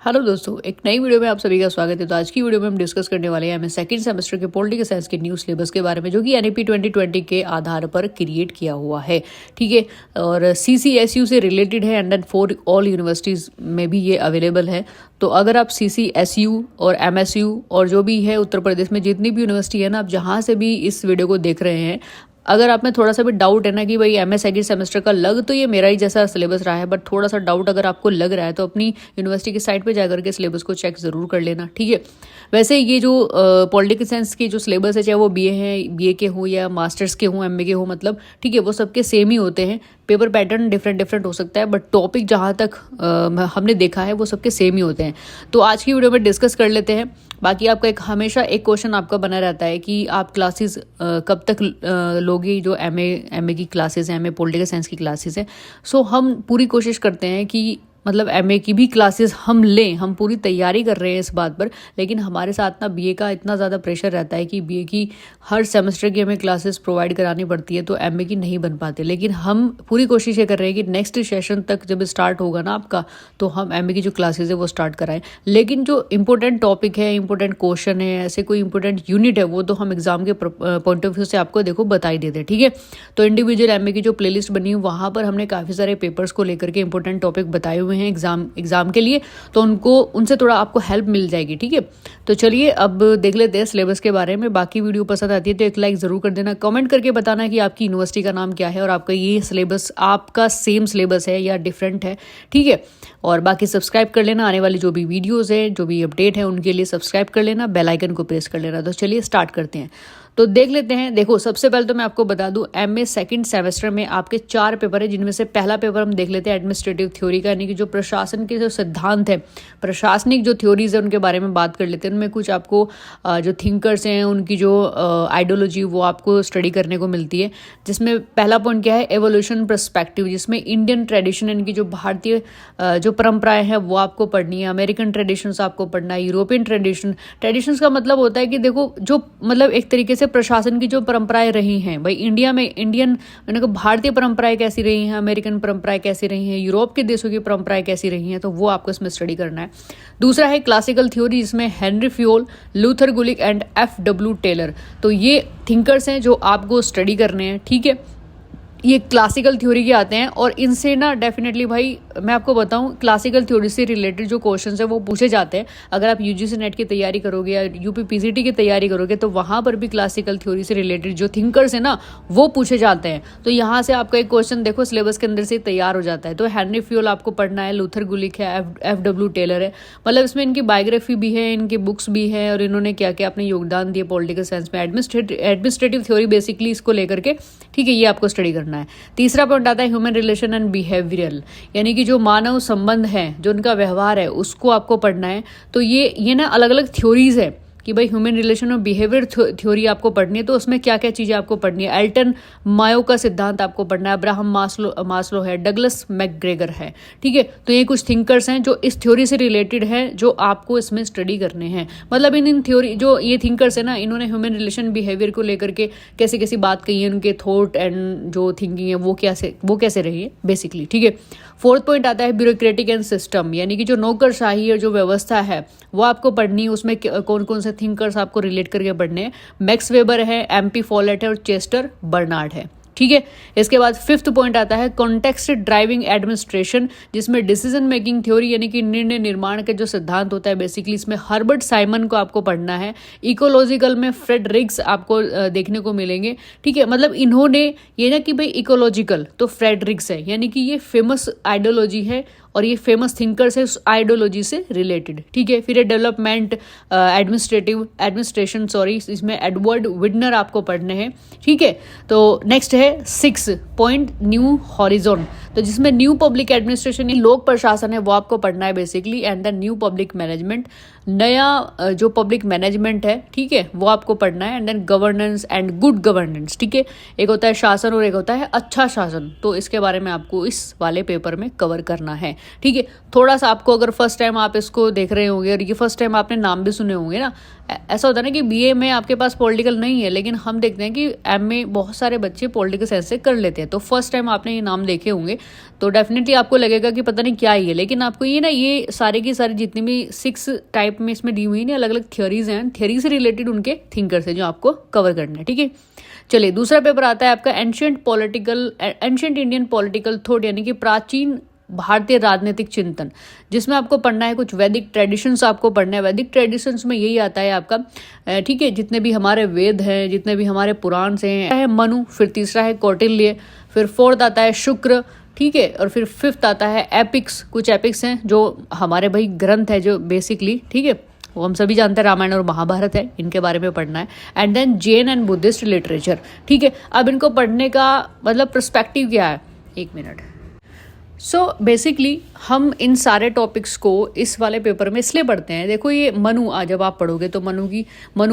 Hello दोस्तों, एक नई वीडियो में आप सभी का स्वागत है। तो आज की वीडियो में हम डिस्कस करने वाले हैं सेकंड सेमेस्टर के पॉलिटिकल साइंस के न्यू सिलेबस के बारे में, जो कि एनईपी 2020 के आधार पर क्रिएट किया हुआ है। ठीक है, और सीसीएसयू से रिलेटेड है and then for all universities में भी ये अवेलेबल है। तो अगर आप सीसीएसयू और एमएसयू और जो भी है उत्तर प्रदेश में जितनी भी यूनिवर्सिटी है ना, आप जहाँ से भी इस वीडियो को देख रहे हैं, अगर आप में थोड़ा सा भी डाउट है ना कि भाई एमए सेकंड सेमेस्टर का लग तो ये मेरा ही जैसा सिलेबस रहा है, बट थोड़ा सा डाउट अगर आपको लग रहा है तो अपनी यूनिवर्सिटी की साइट पे जाकर के सिलेबस को चेक ज़रूर कर लेना। ठीक है, वैसे ये जो पॉलिटिकल साइंस की जो सिलेबस है, चाहे वो बीए है, बीए के हो या मास्टर्स के हों, एमए के हो, मतलब ठीक है, वो सबके सेम ही होते हैं। पेपर पैटर्न डिफरेंट डिफरेंट हो सकता है, बट टॉपिक जहाँ तक हमने देखा है वो सबके सेम ही होते हैं। तो आज की वीडियो में डिस्कस कर लेते हैं। बाकी आपका हमेशा एक क्वेश्चन आपका बना रहता है कि आप क्लासेस कब तक लोगे, जो एमए की क्लासेस हैं, एमए पॉलिटिकल साइंस की क्लासेस हैं। सो हम पूरी कोशिश करते हैं कि मतलब एमए की भी क्लासेस हम लें, हम पूरी तैयारी कर रहे हैं इस बात पर। लेकिन हमारे साथ ना बीए का इतना ज़्यादा प्रेशर रहता है कि बीए की हर सेमेस्टर की हमें क्लासेस प्रोवाइड करानी पड़ती है, तो एमए की नहीं बन पाते। लेकिन हम पूरी कोशिश ये कर रहे हैं कि नेक्स्ट सेशन तक जब स्टार्ट होगा ना आपका, तो हम एमए की जो क्लासेस है वो स्टार्ट कराएं। लेकिन जो इंपॉर्टेंट टॉपिक है, इंपॉर्टेंट क्वेश्चन है, ऐसे कोई इंपॉर्टेंट यूनिट है, वो तो हम एग्जाम के पॉइंट ऑफ व्यू से आपको देखो बता ही देते हैं। ठीक है, तो इंडिविजुअल एमए की जो प्लेलिस्ट बनी है वहाँ पर हमने काफ़ी सारे पेपर्स को लेकर के इंपॉर्टेंट टॉपिक बताए हुए हैं एग्जाम के लिए, तो उनसे थोड़ा आपको हेल्प मिल जाएगी। ठीक है, तो चलिए अब देख लेते हैं सिलेबस के बारे में। बाकी वीडियो पसंद आती है तो एक लाइक जरूर कर देना, कमेंट करके बताना कि आपकी यूनिवर्सिटी का नाम क्या है और आपका ये सिलेबस आपका सेम सिलेबस है या डिफरेंट है। ठीक है, और बाकी सब्सक्राइब कर लेना, आने वाली जो भी वीडियोज़ है, जो भी अपडेट है उनके लिए सब्सक्राइब कर लेना, बेल आइकन को प्रेस कर लेना। तो चलिए स्टार्ट करते हैं। तो देख लेते हैं। देखो, सबसे पहले तो मैं आपको बता दूं, एमए सेकंड सेमेस्टर में आपके 4 पेपर है, जिनमें से पहला पेपर हम देख लेते हैं एडमिनिस्ट्रेटिव थ्योरी का, यानी कि जो प्रशासन के जो सिद्धांत है, प्रशासनिक जो थ्योरीज है उनके बारे में बात कर लेते हैं। उनमें कुछ आपको जो थिंकर्स हैं उनकी जो आइडियोलॉजी वो आपको स्टडी करने को मिलती है। जिसमें पहला पॉइंट क्या है, एवोल्यूशन पर्सपेक्टिव, जिसमें इंडियन ट्रेडिशन, यानी कि जो भारतीय जो परंपराएं हैं वो आपको पढ़नी है। अमेरिकन ट्रेडिशंस आपको पढ़ना है। यूरोपियन ट्रेडिशंस का मतलब होता है कि देखो, जो मतलब एक तरीके से प्रशासन की जो परंपराएं रही हैं भाई, इंडिया में इंडियन मैंने कहा भारतीय परंपराएं कैसी रही हैं, अमेरिकन परंपराएं कैसी रही हैं, यूरोप के देशों की परंपराएं कैसी रही हैं, तो वो आपको इसमें स्टडी करना है। दूसरा है क्लासिकल थ्योरी, जिसमें Henri Fayol, Luther Gulick and F W. Taylor, तो ये थिंकर्स हैं जो आपको स्टडी करने हैं। ठीक है, ये क्लासिकल थ्योरी के आते हैं और इनसे ना डेफिनेटली भाई मैं आपको बताऊं, क्लासिकल थ्योरी से रिलेटेड जो क्वेश्चंस है वो पूछे जाते हैं। अगर आप यूजीसी नेट की तैयारी करोगे या यूपी पीसीटी की तैयारी करोगे तो वहाँ पर भी क्लासिकल थ्योरी से रिलेटेड जो थिंकर्स है ना वो पूछे जाते हैं। तो यहाँ से आपका एक क्वेश्चन देखो सिलेबस के अंदर से तैयार हो जाता है। तो हेनरी फ्योल आपको पढ़ना है, लूथर गुलिक है, एफ.डब्ल्यू. टेलर है, मतलब इसमें इनकी बायोग्राफी भी है, इनकी बुक्स भी है और इन्होंने क्या क्या अपने योगदान दिए पॉलिटिकल साइंस में। एडमिनिस्ट्रेटिव थ्योरी बेसिकली इसको लेकर के, ठीक है, ये आपको स्टडी करना है। तीसरा पॉइंट आता है ह्यूमन रिलेशन एंड बिहेवियरल, यानी कि जो मानव संबंध है, जो उनका व्यवहार है, उसको आपको पढ़ना है। तो ये ना अलग अलग थ्योरीज है कि भाई ह्यूमन रिलेशन और बिहेवियर थ्योरी आपको पढ़नी है। तो उसमें क्या क्या चीज़ें आपको पढ़नी है, एल्टन मायो का सिद्धांत आपको पढ़ना है, अब्राहम मास्लो है, डगलस मैकग्रेगर है। ठीक है, तो ये कुछ थिंकर्स हैं जो इस थ्योरी से रिलेटेड है, जो आपको इसमें स्टडी करने हैं। मतलब इन थ्योरी जो ये थिंकर्स है ना, इन्होंने ह्यूमन रिलेशन बिहेवियर को लेकर के कैसे कैसी बात कही है, उनके थॉट एंड जो थिंकिंग है वो कैसे रही है बेसिकली। ठीक है, फोर्थ पॉइंट आता है ब्यूरोक्रेटिक एंड सिस्टम, यानी कि जो नौकरशाही और जो व्यवस्था है वो आपको पढ़नी है। उसमें कौन कौन से थिंकर्स आपको रिलेट करके पढ़ने हैं। मैक्स वेबर है, एमपी फॉलेट है और चेस्टर बर्नार्ड है। ठीक है, इसके बाद फिफ्थ पॉइंट आता है कॉन्टेक्स्ट ड्राइविंग एडमिनिस्ट्रेशन, जिसमें डिसीजन मेकिंग थ्योरी, यानी कि निर्णय निर्माण का जो सिद्धांत होता है बेसिकली, इसमें हर्बर्ट साइमन को आपको पढ़ना है। इकोलॉजिकल में फ्रेडरिक्स आपको देखने को मिलेंगे। ठीक है, मतलब इन्होंने ये ना कि भाई इकोलॉजिकल तो फ्रेडरिक्स है, यानी कि ये फेमस आइडियोलॉजी है और ये फेमस थिंकर्स है उस आइडियोलॉजी से रिलेटेड। ठीक है, फिर डेवलपमेंट एडमिनिस्ट्रेशन इसमें एडवर्ड विडनर आपको पढ़ने हैं। ठीक है, तो नेक्स्ट है 6 पॉइंट न्यू हॉरिजॉन, तो जिसमें न्यू पब्लिक एडमिनिस्ट्रेशन, लोक प्रशासन है वो आपको पढ़ना है basically, and the new public management, नया जो पब्लिक मैनेजमेंट है, ठीक है, वो आपको पढ़ना है। And then governance and good governance. ठीक है, एक होता है शासन और एक होता है अच्छा शासन, तो इसके बारे में आपको इस वाले पेपर में कवर करना है। ठीक है, थोड़ा सा आपको अगर फर्स्ट टाइम आप इसको देख रहे होंगे और ये फर्स्ट टाइम आपने नाम भी सुने होंगे ना, ऐसा होता है ना कि बीए में आपके पास पॉलिटिकल नहीं है, लेकिन हम देखते हैं कि एमए बहुत सारे बच्चे पॉलिटिकल साइंस से कर लेते हैं। तो फर्स्ट टाइम आपने ये नाम देखे होंगे, तो डेफिनेटली आपको लगेगा कि पता नहीं क्या ही है, लेकिन आपको ये ना ये सारे की सारी जितनी भी 6 टाइप में इसमें दी हुई ना अलग अलग थियोरीज हैं, थियोरी से रिलेटेड उनके थिंकर्स हैं जो आपको कवर करना है, ठीक है। चलिए दूसरा पेपर आता है आपका एंशिएंट इंडियन पॉलिटिकल थॉट, यानी कि प्राचीन भारतीय राजनीतिक चिंतन, जिसमें आपको पढ़ना है कुछ वैदिक ट्रेडिशंस आपको पढ़ना है। वैदिक ट्रेडिशंस में यही आता है आपका, ठीक है, जितने भी हमारे वेद हैं, जितने भी हमारे पुराण से हैं, मनु, फिर तीसरा है कौटिल्य, फिर फोर्थ आता है शुक्र, ठीक है, और फिर फिफ्थ आता है एपिक्स। कुछ एपिक्स हैं जो हमारे भाई ग्रंथ है जो बेसिकली, ठीक है, वो हम सभी जानते हैं, रामायण और महाभारत है, इनके बारे में पढ़ना है। And then Jain and Buddhist literature, ठीक है। अब इनको पढ़ने का मतलब पर्सपेक्टिव क्या है, एक मिनट। सो बेसिकली हम इन सारे टॉपिक्स को इस वाले पेपर में इसलिए पढ़ते हैं, देखो ये मनु जब आप पढ़ोगे तो मनु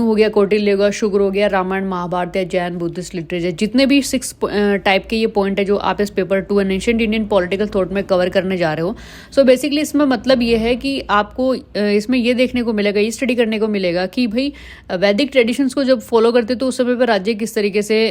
हो गया, कौटिल्य हो गया, शुक्र हो गया, रामायण महाभारत या जैन बुद्धिस्ट लिटरेचर, जितने भी 6 टाइप के ये पॉइंट है जो आप इस paper 2 ancient Indian political thought में कवर करने जा रहे हो। सो बेसिकली इसमें मतलब ये है कि आपको इसमें ये देखने को मिलेगा, ये स्टडी करने को मिलेगा कि भाई वैदिक ट्रेडिशंस को जब फॉलो करते तो उस समय पर राज्य किस तरीके से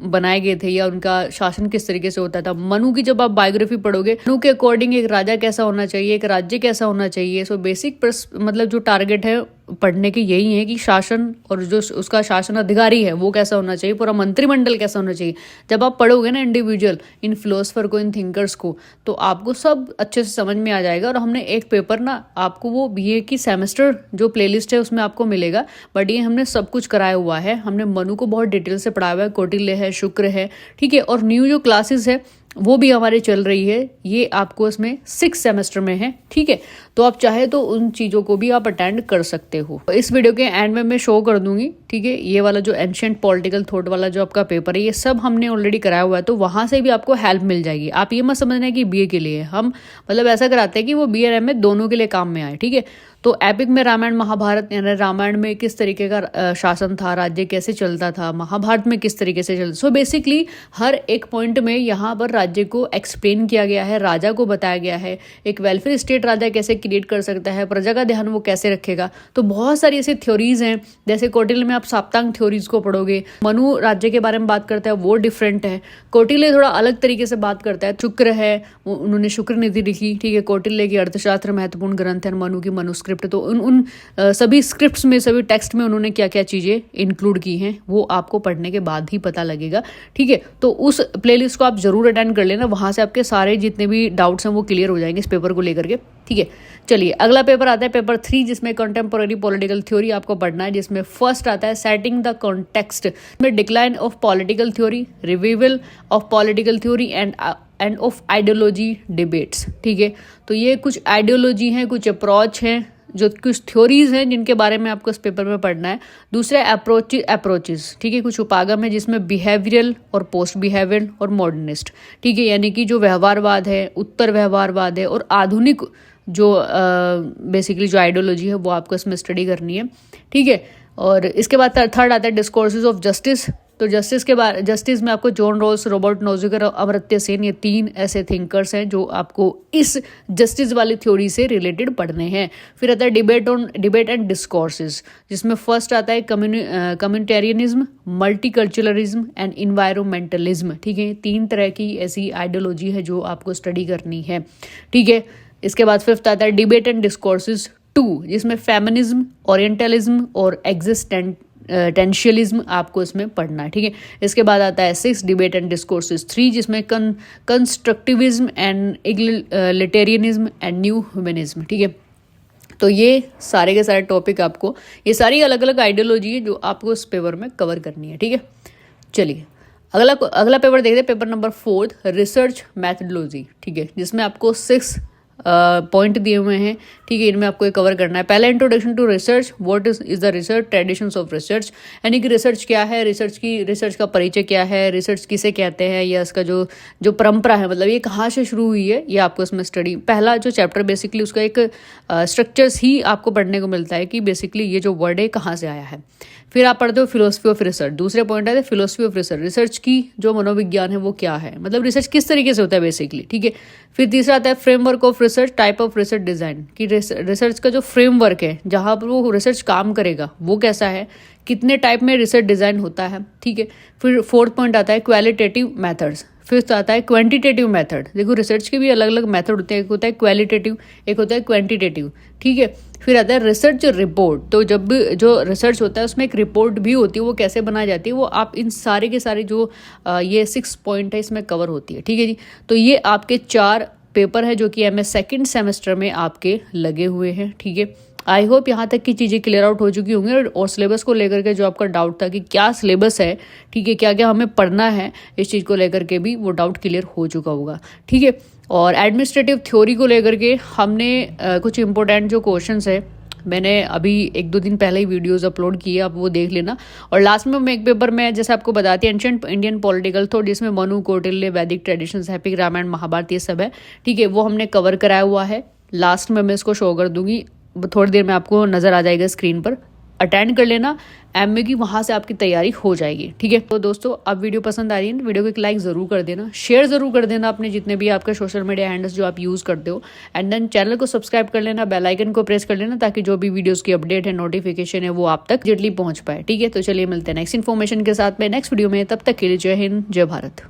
बनाए गए थे या उनका शासन किस तरीके से होता था। मनु की जब आप बायोग्राफी पढ़ोगे, मनु के अकॉर्डिंग एक राजा कैसा होना चाहिए, एक राज्य कैसा होना चाहिए। सो बेसिक मतलब जो टारगेट है पढ़ने के यही है कि शासन और जो उसका शासन अधिकारी है वो कैसा होना चाहिए, पूरा मंत्रिमंडल कैसा होना चाहिए। जब आप पढ़ोगे ना इंडिविजुअल इन फिलोसफर को, इन थिंकर्स को, तो आपको सब अच्छे से समझ में आ जाएगा। और हमने एक पेपर ना आपको वो बीए की सेमेस्टर जो प्लेलिस्ट है उसमें आपको मिलेगा, बट ये हमने सब कुछ कराया हुआ है। हमने मनु को बहुत डिटेल से पढ़ाया हुआ है, कौटिल्य है, शुक्र है, ठीक है, और न्यू जो क्लासेस है वो भी हमारी चल रही है, ये आपको इसमें 6 सेमेस्टर में है, ठीक है। तो आप चाहे तो उन चीज़ों को भी आप अटेंड कर सकते हो। इस वीडियो के एंड में मैं शो कर दूंगी, ठीक है, ये वाला जो एंशिएंट पॉलिटिकल थॉट वाला जो आपका पेपर है ये सब हमने ऑलरेडी कराया हुआ है, तो वहाँ से भी आपको हेल्प मिल जाएगी। आप ये मत समझना कि बीए के लिए हम मतलब ऐसा कराते हैं कि वो बीए और एमए दोनों के लिए काम में आए, ठीक है। तो एपिक में रामायण महाभारत, यानी रामायण में किस तरीके का शासन था, राज्य कैसे चलता था, महाभारत में किस तरीके से चलता। सो बेसिकली हर एक पॉइंट में यहाँ पर राज्य को एक्सप्लेन किया गया है, राजा को बताया गया है, एक वेलफेयर स्टेट राजा कैसे क्रिएट कर सकता है, प्रजा का ध्यान वो कैसे रखेगा। तो बहुत सारी ऐसी थ्योरीज हैं, जैसे कौटिल्य में आप साप्तांग थ्योरीज को पढ़ोगे, मनु राज्य के बारे में बात करता है, वो डिफरेंट है, कौटिल्य थोड़ा अलग तरीके से बात करता है। शुक्र है, उन्होंने शुक्र नीति लिखी, ठीक है, कौटिल्य की अर्थशास्त्र महत्वपूर्ण ग्रंथ है, मनु की मनुस्क्रिप्ट। तो उन सभी स्क्रिप्ट्स में, सभी टेक्स्ट में उन्होंने क्या क्या चीज़ें इंक्लूड की हैं वो आपको पढ़ने के बाद ही पता लगेगा, ठीक है। तो उस प्लेलिस्ट को आप जरूर अटेंड कर लेना, वहाँ से आपके सारे जितने भी डाउट्स हैं वो क्लियर हो जाएंगे इस पेपर को लेकर के, ठीक है। चलिए अगला पेपर आता है पेपर 3, जिसमें कंटेम्पोररी पॉलिटिकल थ्योरी आपको पढ़ना है, जिसमें फर्स्ट आता है सेटिंग द कॉन्टेक्स्ट, में decline of political theory, revival of political theory end of ideology debates, ठीक है। तो ये कुछ आइडियोलॉजी हैं, कुछ अप्रोच हैं, जो कुछ थ्योरीज हैं जिनके बारे में आपको इस पेपर में पढ़ना है। दूसरा अप्रोचेस, ठीक है, कुछ उपागम है जिसमें बिहेवियरल और पोस्ट बिहेवियरल और मॉडर्निस्ट, ठीक है, यानी कि जो व्यवहारवाद है, उत्तर व्यवहारवाद है और आधुनिक जो बेसिकली जो आइडियोलॉजी है वो आपको इसमें स्टडी करनी है, ठीक है। और इसके बाद थर्ड आता है डिस्कोर्सेज ऑफ जस्टिस। तो जस्टिस में आपको जॉन रॉल्स, रॉबर्ट नोजिकर और अमर्त्य सेन, ये 3 ऐसे थिंकर्स हैं जो आपको इस जस्टिस वाली थ्योरी से रिलेटेड पढ़ने हैं। फिर आता है डिबेट एंड डिस्कोर्सेज, जिसमें फर्स्ट आता है कम्युनिटेरियनिज्म, मल्टीकल्चरलिज्म एंड इन्वायरमेंटलिज्म, ठीक है। 3 तरह की ऐसी आइडियोलॉजी है जो आपको स्टडी करनी है, ठीक है। इसके बाद फिफ्थ आता है डिबेट एंड डिस्कोर्सेज 2, जिसमें फेमिनिज्म, ओरिएंटलिज्म और एग्जिस्टेंशियलिज्म आपको इसमें पढ़ना है, ठीक है। इसके बाद आता है 6 डिबेट एंड डिस्कोर्सेज 3, जिसमें constructivism and egalitarianism and new humanism, ठीक है। तो ये सारे के सारे टॉपिक आपको, ये सारी अलग अलग आइडियोलॉजी है जो आपको इस पेपर में कवर करनी है, ठीक है। चलिए अगला पेपर देखते हैं, पेपर नंबर 4, रिसर्च मैथडोलॉजी, ठीक है, जिसमें आपको 6 पॉइंट दिए हुए हैं, ठीक है। इनमें आपको ये कवर करना है। पहला introduction to research, what is the research, traditions of research, यानी कि रिसर्च क्या है, रिसर्च का परिचय क्या है, रिसर्च किसे कहते हैं, या इसका जो परंपरा है, मतलब ये कहाँ से शुरू हुई है, ये आपको इसमें स्टडी। पहला जो चैप्टर बेसिकली उसका एक स्ट्रक्चर्स ही आपको पढ़ने को मिलता है कि बेसिकली ये जो वर्ड है कहाँ से आया है। फिर आप पढ़ते हो फिलोसफी ऑफ रिसर्च, दूसरे पॉइंट है फिलोसफी ऑफ रिसर्च, रिसर्च की जो मनोविज्ञान है वो क्या है, मतलब रिसर्च किस तरीके से होता है बेसिकली, ठीक है। फिर तीसरा आता है framework of research, type of research design, कि रिसर्च का जो फ्रेमवर्क है जहाँ पर वो रिसर्च काम करेगा वो कैसा है, कितने टाइप में रिसर्च डिजाइन होता है, ठीक है। फिर फोर्थ पॉइंट आता है क्वालिटेटिव मेथड्स, फिफ्थ आता है क्वांटिटेटिव मेथड। देखो रिसर्च के भी अलग अलग मेथड होते हैं, एक होता है क्वालिटेटिव, एक होता है क्वांटिटेटिव, ठीक है। फिर आता है रिसर्च रिपोर्ट। तो जब भी जो रिसर्च होता है उसमें एक रिपोर्ट भी होती है, वो कैसे बनाई जाती है, वो आप इन सारे के सारे जो ये 6 पॉइंट है इसमें कवर होती है, ठीक है जी। तो ये आपके 4 पेपर है जो कि एमए सेकेंड सेमेस्टर में आपके लगे हुए हैं, ठीक है। आई होप यहाँ तक की चीज़ें क्लियर आउट हो चुकी होंगी, और सिलेबस को लेकर के जो आपका डाउट था कि क्या सिलेबस है, ठीक है, क्या क्या हमें पढ़ना है, इस चीज़ को लेकर के भी वो डाउट क्लियर हो चुका होगा, ठीक है। और एडमिनिस्ट्रेटिव थ्योरी को लेकर के हमने कुछ इंपॉर्टेंट जो क्वेश्चंस है, मैंने अभी 1-2 दिन पहले ही वीडियोस अपलोड किए, आप वो देख लेना। और लास्ट में मैं एक पेपर में जैसे आपको बताती है एंशिएंट इंडियन पॉलिटिकल थॉट, जिसमें मनु, कौटिल्य, वैदिक ट्रेडिशंस, एपिक रामायण, महाभारत, ये सब है, ठीक है, वो हमने कवर कराया हुआ है। लास्ट में मैं इसको शो कर दूंगी, थोड़ी देर में आपको नजर आ जाएगा स्क्रीन पर, अटेंड कर लेना एमए की, वहां से आपकी तैयारी हो जाएगी, ठीक है। तो दोस्तों अब वीडियो पसंद आ रही है, वीडियो को एक लाइक जरूर कर देना, शेयर जरूर कर देना अपने जितने भी आपके सोशल मीडिया हैंडल्स जो आप यूज करते हो, एंड देन चैनल को सब्सक्राइब कर लेना, बेल आइकन को प्रेस कर लेना, ताकि जो भी वीडियोस की अपडेट है, नोटिफिकेशन है, वो आप तक जल्दी पहुंच पाए, ठीक है। तो चलिए मिलते हैं नेक्स्ट इन्फॉर्मेशन के साथ में नेक्स्ट वीडियो में, तब तक के लिए जय हिंद, जय भारत।